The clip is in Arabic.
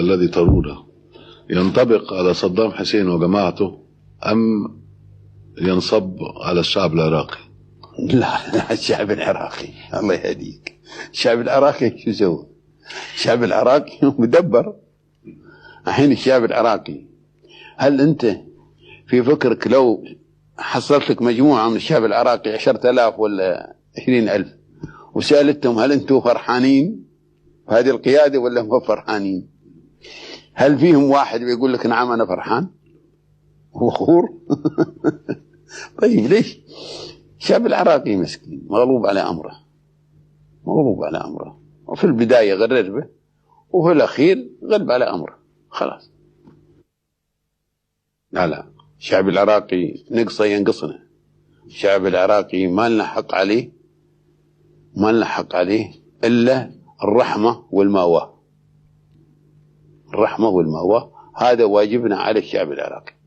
الذي ترونه ينطبق على صدام حسين وجماعته أم ينصب على الشعب العراقي؟ لا، الشعب العراقي الله يهديك. الشعب العراقي شو سوى؟ الشعب العراقي مدبر. الحين الشعب العراقي، هل أنت في فكرك لو حصلت لك مجموعة من الشعب العراقي 10,000 ولا 20,000 وسألتهم هل أنتم فرحانين بهذه القيادة ولا هم فرحانين؟ هل فيهم واحد بيقول لك نعم أنا فرحان وخور؟ طيب ليش؟ الشعب العراقي مسكين مغلوب على أمره، مغلوب على أمره، وفي البداية غرر به وفي الأخير غلب على أمره خلاص. لا الشعب العراقي نقصه ينقصنا. الشعب العراقي ما لنا حق عليه، ما لنا حق عليه إلا الرحمة والماواه. الرحمة والماواه هذا واجبنا على الشعب العراقي.